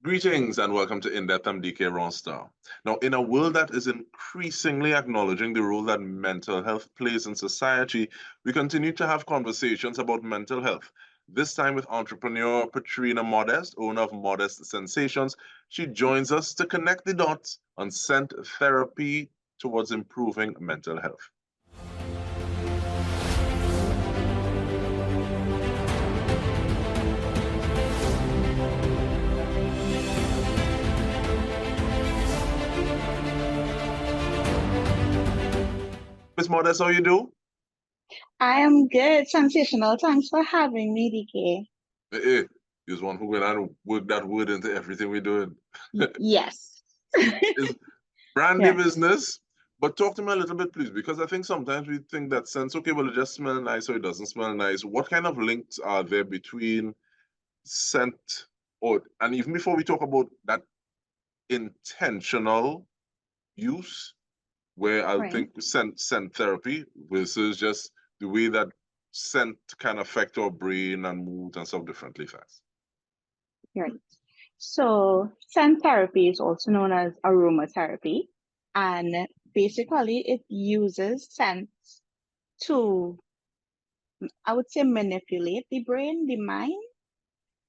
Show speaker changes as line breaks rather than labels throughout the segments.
Greetings and welcome to In-Depth. I'm Dike Rostant. Now, in a world that is increasingly acknowledging the role that mental health plays in society, we continue to have conversations about mental health. This time with entrepreneur Patriena Modeste, owner of Modeste Scentsations. She joins us to connect the dots on scent therapy towards improving mental health. Miss Modeste, how you do?
I am good, sensational. Thanks for having me, DK.
Hey, you're one who went and work that word into everything we're doing.
Yes.
It's brand new
Yeah.
business, but talk to me a little bit, please, because I think sometimes we think that scents, okay, well, it just smells nice or it doesn't smell nice. What kind of links are there between scent and even before we talk about that intentional use, where I
Right.
think scent therapy versus just the way that scent can affect our brain and mood and stuff differently fast.
Right. So, scent therapy is also known as aromatherapy, and basically it uses scents to, I would say, manipulate the brain, the mind,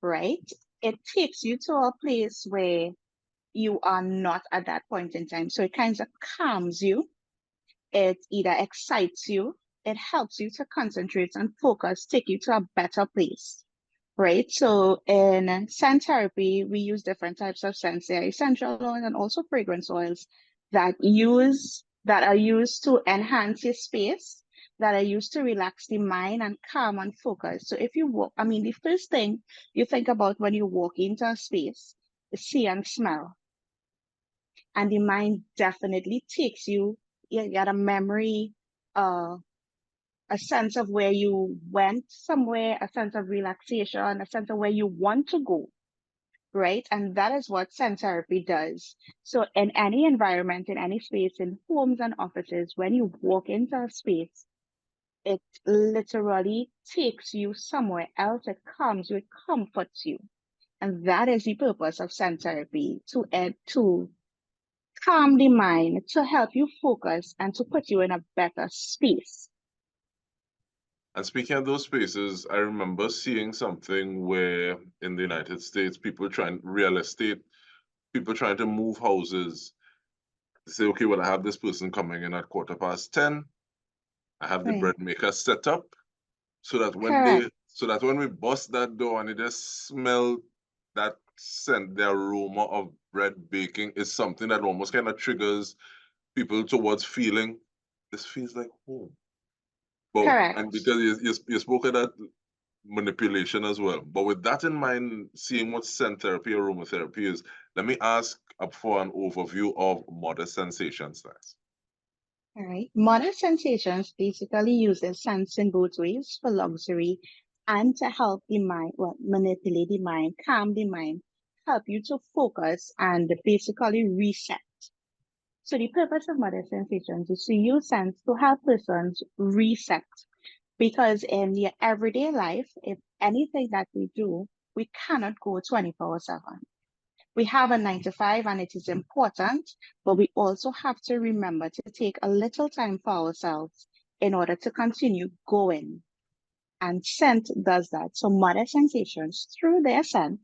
right? It takes you to a place where you are not at that point in time. So it kind of calms you. It either excites you, it helps you to concentrate and focus, take you to a better place, right? So in scent therapy, we use different types of scents. There are essential oils and also fragrance oils that are used to enhance your space, that are used to relax the mind and calm and focus. So if you walk, the first thing you think about when you walk into a space is see and smell. And the mind definitely takes you, you get a memory, uh, a sense of where you went somewhere, a sense of relaxation, a sense of where you want to go, right? And that is what scent therapy does. So in any environment, in any space, in homes and offices, when you walk into a space, it literally takes you somewhere else. It calms you, it comforts you. And that is the purpose of scent therapy, to calm the mind, to help you focus and to put you in a better space.
And speaking of those spaces, I remember seeing something where in the United States, real estate, people trying to move houses. They say, okay, well, I have this person coming in at 10:15. I have the
Right.
bread maker set up
Correct.
so that when we bust that door and they just smell that scent, the aroma of bread baking is something that almost kind of triggers people towards feeling this feels like home. But and
Correct.
because you spoke of that manipulation as well. But with that in mind, seeing what scent therapy, aromatherapy is, let me ask up for an overview of Modeste Scentsations next.
All right. Modest Sensations basically uses scents in both ways for luxury and to help the mind, well, manipulate the mind, calm the mind, help you to focus and basically reset. So the purpose of Modest Sensations is to use scents to help persons reset. Because in your everyday life, if anything that we do, we cannot go 24/7. We have a 9 to 5 and it is important, but we also have to remember to take a little time for ourselves in order to continue going. And scent does that. So Mother Sensations, through their scent,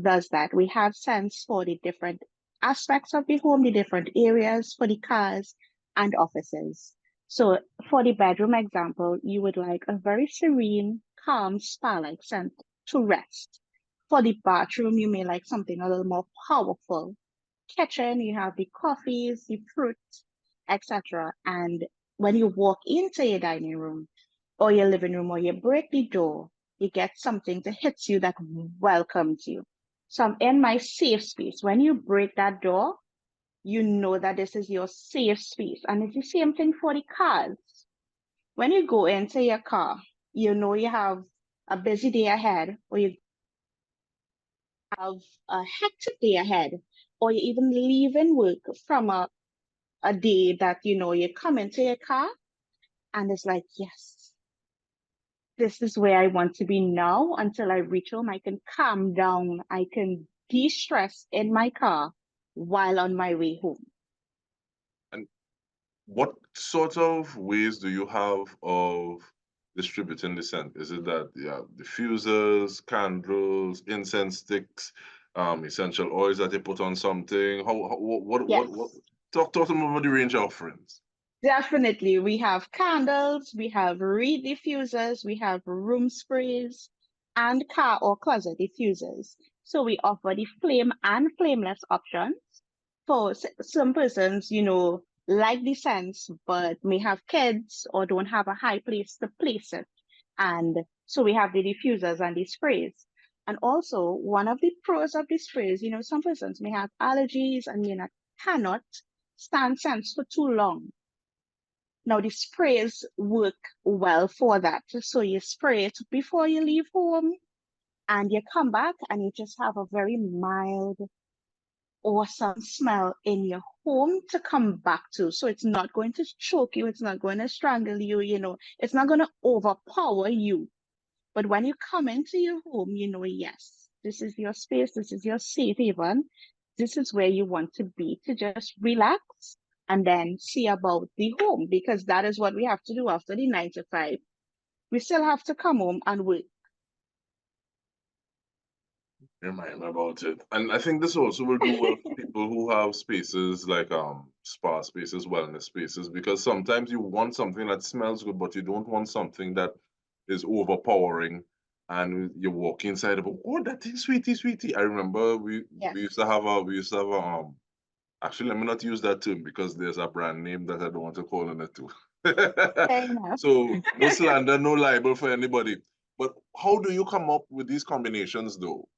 does that. We have scents for the different aspects of the home, the different areas, for the cars and offices. So for the bedroom example, you would like a very serene, calm, spa-like scent to rest. For the bathroom, you may like something a little more powerful. Kitchen, you have the coffees, the fruits, etc. And when you walk into your dining room or your living room or you break the door, you get something to hit you that welcomes you. So I'm in my safe space. When you break that door, you know that this is your safe space. And it's the same thing for the cars. When you go into your car, you know you have a busy day ahead, or you have a hectic day ahead, or you're even leaving work from a day that you know you come into your car and it's like, yes, this is where I want to be now until I reach home. I can calm down. I can de-stress in my car while on my way home.
And what sort of ways do you have of distributing the scent? Is it that diffusers, candles, incense sticks, essential oils that you put on something? What?
Yes.
Talk to me about the range of offerings.
Definitely. We have candles, we have reed diffusers, we have room sprays, and car or closet diffusers. So we offer the flame and flameless options for some persons, like the scents, but may have kids or don't have a high place to place it. And so we have the diffusers and the sprays. And also, one of the pros of the sprays, some persons may have allergies and cannot stand scents for too long. Now, the sprays work well for that. So you spray it before you leave home and you come back and you just have a very mild, awesome smell in your home to come back to. So it's not going to choke you, it's not going to strangle you, it's not going to overpower you. But when you come into your home, yes, this is your space, this is your safe haven, this is where you want to be to just relax and then see about the home, because that is what we have to do after the 9 to 5. We still have to come home and work.
Remind me about it. And I think this also will do well for people who have spaces like spa spaces, wellness spaces, because sometimes you want something that smells good, but you don't want something that is overpowering. And you walk inside about, oh, that thing, sweetie, sweetie. I remember we
Yes.
we used to have a actually, let me not use that term because there's a brand name that I don't want to call on it too.
Fair enough.
So no slander, no libel for anybody. But how do you come up with these combinations though?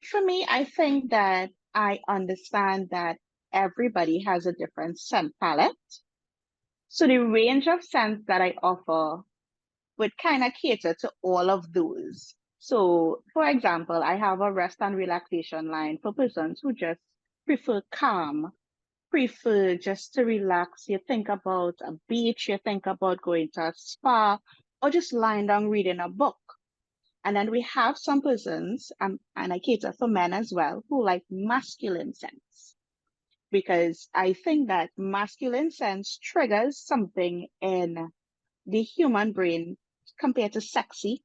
For me, I think that I understand that everybody has a different scent palette. So the range of scents that I offer would kind of cater to all of those. So, for example, I have a rest and relaxation line for persons who just prefer calm, prefer just to relax. You think about a beach, you think about going to a spa, or just lying down reading a book. And then we have some persons, and I cater for men as well, who like masculine scents. Because I think that masculine scents triggers something in the human brain compared to sexy.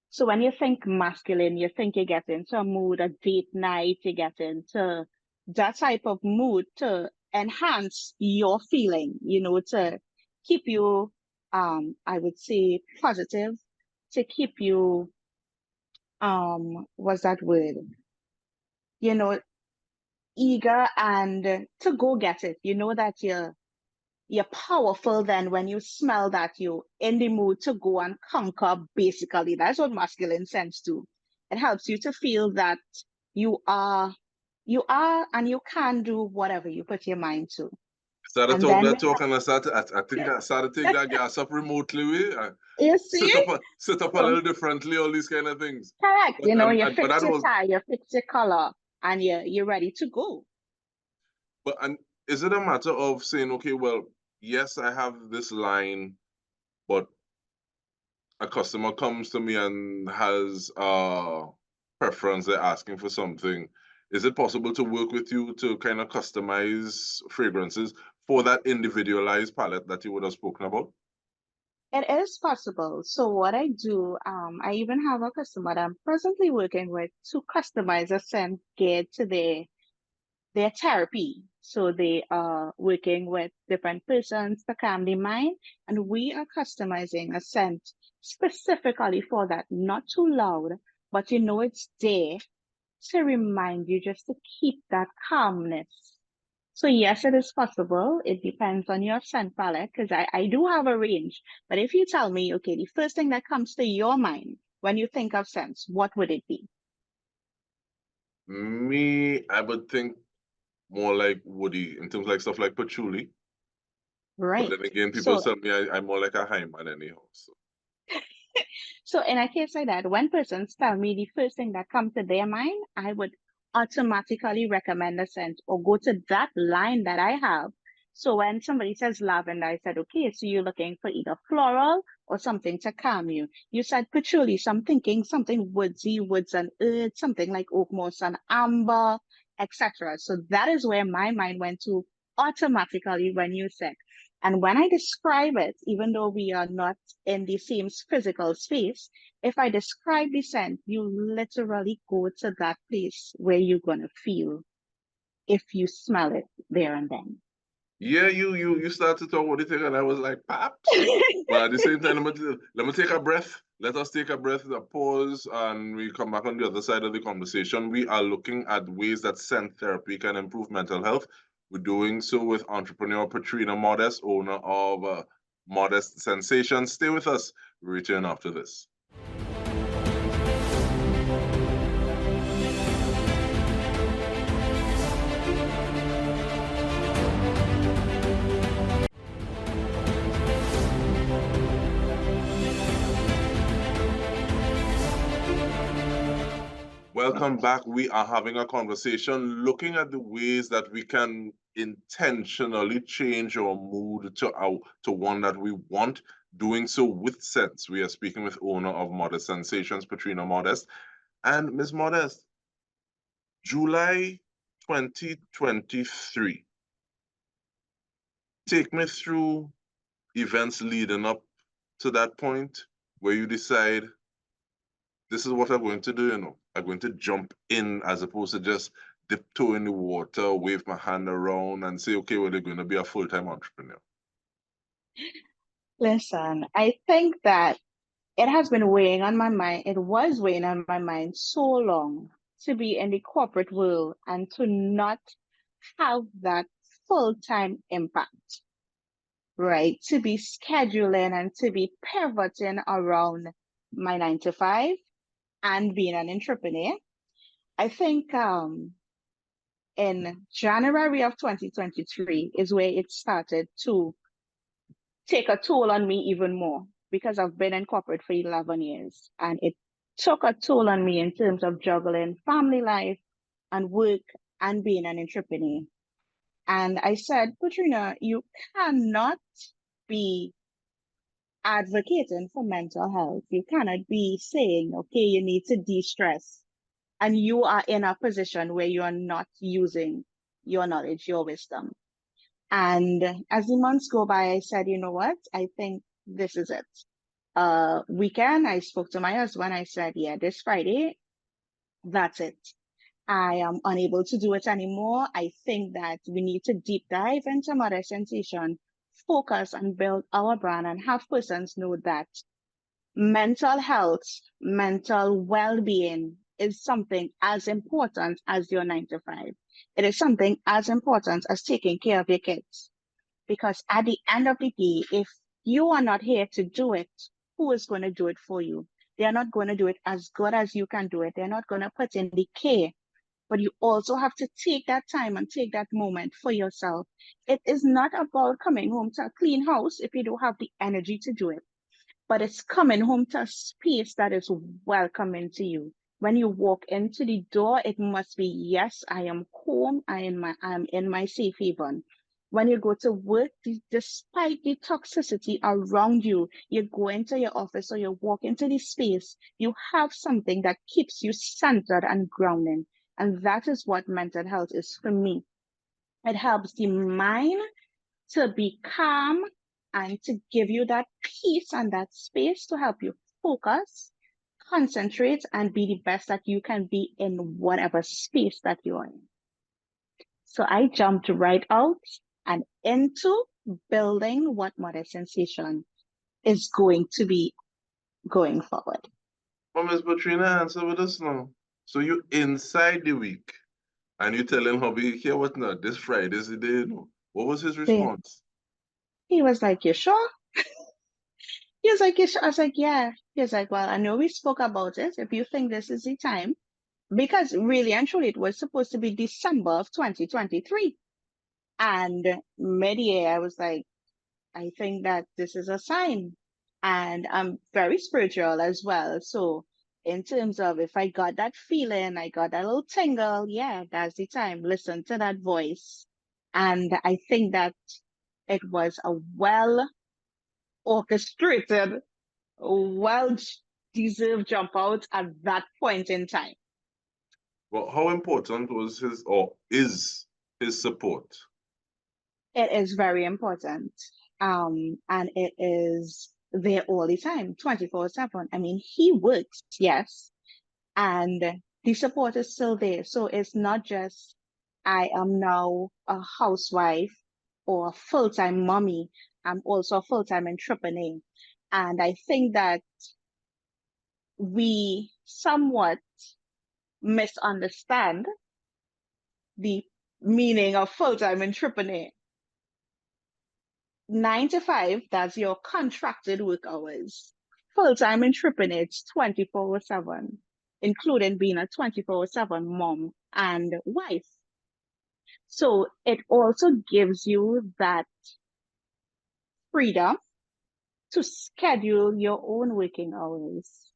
So when you think masculine, you think you get into a mood, a date night, you get into that type of mood to enhance your feeling, to keep you, I would say positive, to keep you, what's that word? You know, eager and to go get it. You know that you're powerful then when you smell that you're in the mood to go and conquer, basically. That's what masculine scents do. It helps you to feel that you are and you can do whatever you put your mind to.
Started
And
talk
then
that talk and I think I started to take that gas up remotely.
you
Sit
see,
up a
from
little differently, all these kind of things.
correct, you
But
fix
that
your
was
tie, you fix your color, and you're ready to go.
but and is it a matter of saying, okay, well, yes, I have this line, but a customer comes to me and has preference, they're asking for something. Is it possible to work with you to kind of customize fragrances for that individualized palette that you would have spoken about?
It is possible. So what I do, I even have a customer that I'm presently working with to customize a scent geared to their therapy. So they are working with different persons to calm their mind, and we are customizing a scent specifically for that. Not too loud, but it's there to remind you just to keep that calmness. So yes, it is possible. It depends on your scent palette because I do have a range. But if you tell me, okay, the first thing that comes to your mind when you think of scents, what would it be?
Me, I would think more like woody in terms of like stuff like patchouli. But
Right.
then again, people
So
tell me I'm more like a Hyman anyhow. So.
So in a case like that, when persons tell me the first thing that comes to their mind, I would automatically recommend a scent or go to that line that I have So when somebody says lavender, I said, okay, so you're looking for either floral or something to calm you. You said patchouli, so I'm thinking something woodsy, woods and earth, something like oak moss and amber, etc. So that is where my mind went to automatically when you said. And when I describe it, even though we are not in the same physical space, if I describe the scent, you literally go to that place where you're gonna feel if you smell it there and then.
Yeah, you started to talk what you think, and I was like, perhaps. But at the same time, let me take a breath. Let us take a breath, a pause, and we come back on the other side of the conversation. We are looking at ways that scent therapy can improve mental health. We're doing so with entrepreneur Patriena Modeste, owner of Modeste Scentsations. Stay with us. We return after this. Welcome back. We are having a conversation looking at the ways that we can intentionally change our mood to one that we want, doing so with sense. We are speaking with owner of Modeste Scentsations, Patriena Modeste. And Ms. Modeste, July 2023. Take me through events leading up to that point where you decide this is what I'm going to do, I'm going to jump in as opposed to just dip toe in the water, wave my hand around and say, okay, well, they're going to be a full-time entrepreneur.
Listen, I think that it has been weighing on my mind. It was weighing on my mind so long to be in the corporate world and to not have that full-time impact, right? To be scheduling and to be pivoting around my 9 to 5 and being an entrepreneur. I think in January of 2023 is where it started to take a toll on me even more because I've been in corporate for 11 years and it took a toll on me in terms of juggling family life and work and being an entrepreneur. And I said, Patriena, you cannot be advocating for mental health. You cannot be saying, okay, you need to de-stress. And you are in a position where you are not using your knowledge, your wisdom. And as the months go by, I said, you know what? I think this is it. Weekend, I spoke to my husband. I said, yeah, this Friday, that's it. I am unable to do it anymore. I think that we need to deep dive into Modeste Sensation, focus and build our brand and have persons know that mental health, mental well-being is something as important as your 9 to 5. It is something as important as taking care of your kids. Because at the end of the day, if you are not here to do it, who is going to do it for you? They are not going to do it as good as you can do it. They're not going to put in the care, but you also have to take that time and take that moment for yourself. It is not about coming home to a clean house if you don't have the energy to do it, but it's coming home to a space that is welcoming to you. When you walk into the door, it must be, yes, I am home, I'm in my safe haven. When you go to work, despite the toxicity around you, you go into your office or you walk into the space, you have something that keeps you centered and grounded. And that is what mental health is for me. It helps the mind to be calm and to give you that peace and that space to help you focus, concentrate, and be the best that you can be in whatever space that you're in. So I jumped right out and into building what Modeste Sensation is going to be going forward.
Well, Ms. Patriena, answer with us now. So you inside the week and you telling hubby, here what not, this Friday is the day, What was his response?
He was like, you sure? He was like, you sure? I was like, yeah. He was like, well, I know we spoke about it. If you think this is the time, because really and truly, it was supposed to be December of 2023. And mid-year, I was like, I think that this is a sign. And I'm very spiritual as well. So in terms of if I got that feeling, I got that little tingle, yeah, that's the time. Listen to that voice. And I think that It was a well orchestrated, well deserved jump out at that point in time.
Well, how important was his or is his support?
It is very important. And it is there all the time, 24/7. I mean, he works, yes, and the support is still there. So it's not just I am now a housewife or a full-time mommy. I'm also a full-time entrepreneur. And I think that we somewhat misunderstand the meaning of full-time entrepreneur. 9 to 5, that's your contracted work hours. Full-time entrepreneur, it's 24/7, including being a 24/7 mom and wife. So it also gives you that freedom to schedule your own working hours.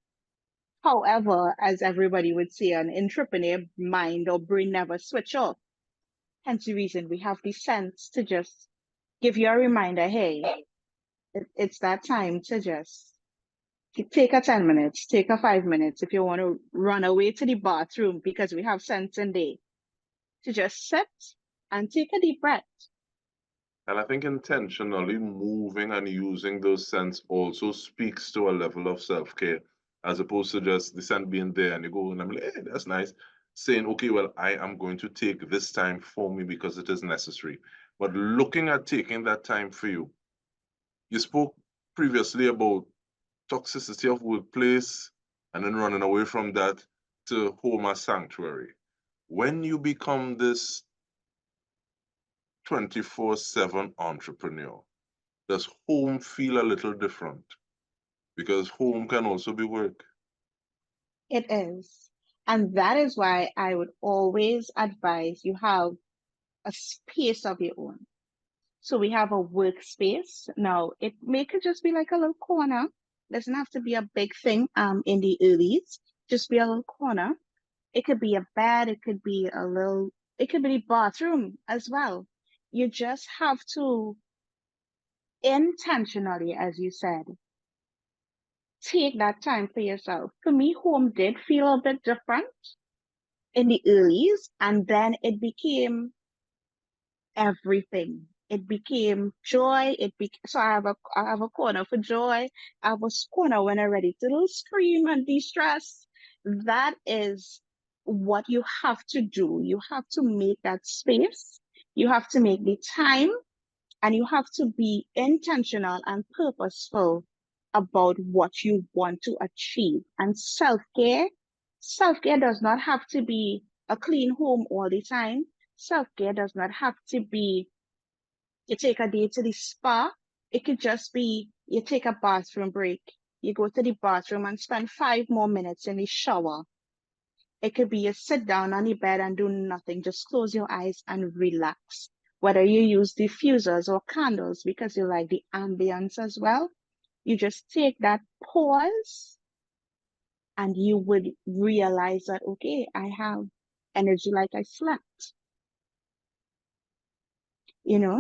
However, as everybody would say, an entrepreneur mind or brain never switch off. Hence the reason we have the sense to just give you a reminder, hey, it's that time to just take a 10 minutes, take a 5 minutes if you want to run away to the bathroom because we have sense in day to just sit and take a deep breath.
And I think intentionally moving and using those scents also speaks to a level of self-care, as opposed to just the scent being there and you go and I'm like, hey, that's nice. Saying, okay, well, I am going to take this time for me because it is necessary. But looking at taking that time for you, you spoke previously about toxicity of workplace and then running away from that to home as sanctuary. When you become this 24/7 entrepreneur, does home feel a little different? Because home can also be work.
It is. And that is why I would always advise you have a space of your own. So we have a workspace. Now, could just be like a little corner. Doesn't have to be a big thing in the earlies. Just be a little corner. It could be a bed, it could be the bathroom as well. You just have to intentionally, as you said, take that time for yourself. For me, home did feel a bit different in the earlies, and then it became everything. It became joy. So I have a corner for joy. I have a corner when I'm ready to little scream and de-stress. That is what you have to do. You have to make that space. You have to make the time, and you have to be intentional and purposeful about what you want to achieve. And self-care does not have to be a clean home all the time. Self-care does not have to be you take a day to the spa. It could just be you take a bathroom break. You go to the bathroom and spend 5 more minutes in the shower. It could be you sit down on the bed and do nothing. Just close your eyes and relax. Whether you use diffusers or candles because you like the ambience as well, you just take that pause and you would realize that, okay, I have energy like I slept.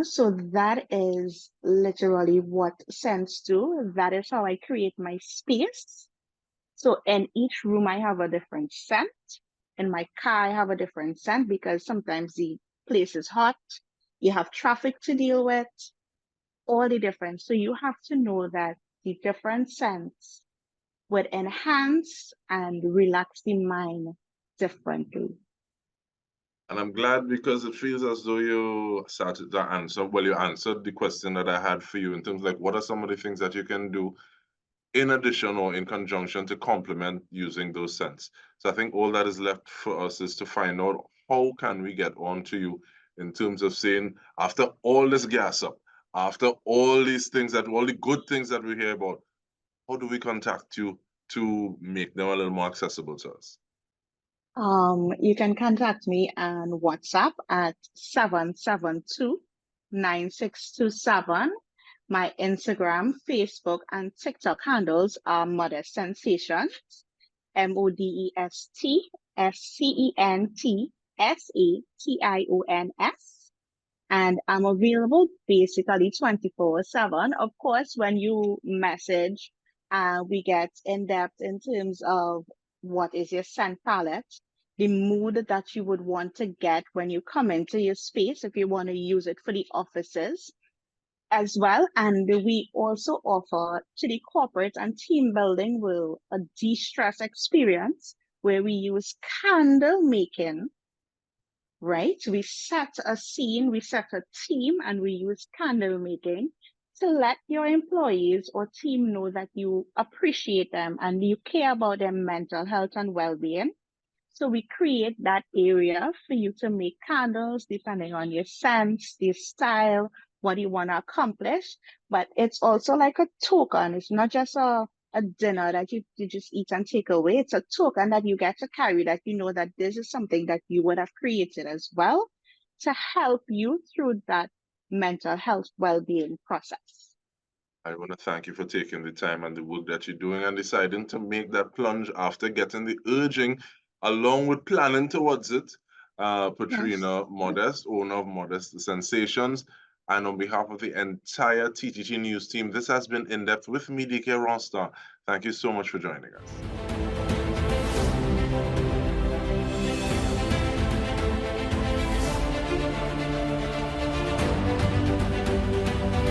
So that is literally what scents do. That is how I create my space. So in each room, I have a different scent. In my car, I have a different scent because sometimes the place is hot. You have traffic to deal with, all the different. So you have to know that the different scents would enhance and relax the mind differently.
And I'm glad because it feels as though you started to answer, well, you answered the question that I had for you in terms of like, what are some of the things that you can do in addition or in conjunction to complement using those scents? So I think all that is left for us is to find out how can we get on to you in terms of saying, after all this gas up, after all these things all the good things that we hear about, how do we contact you to make them a little more accessible to us?
You can contact me on WhatsApp at 772-9627. My Instagram, Facebook, and TikTok handles are Modeste Scentsations, ModestScentsations. And I'm available basically 24/7. Of course, when you message, we get in depth in terms of what is your scent palette, the mood that you would want to get when you come into your space, if you want to use it for the offices as well. And we also offer to the corporate and team building will a de-stress experience where we use candle making, right? We set a scene, we set a theme, and we use candle making to let your employees or team know that you appreciate them and you care about their mental health and well-being. So we create that area for you to make candles depending on your sense, your style, what you want to accomplish. But it's also like a token. It's not just a dinner that you just eat and take away. It's a token that you get to carry that you know that this is something that you would have created as well to help you through that mental health well-being process.
I want to thank you for taking the time and the work that you're doing and deciding to make that plunge after getting the urging, along with planning towards it.
Yes.
Patriena Modeste, owner of Modeste Scentsations, and on behalf of the entire TTT News team, this has been In Depth with me, Dike. Rostant. Thank you so much for joining us.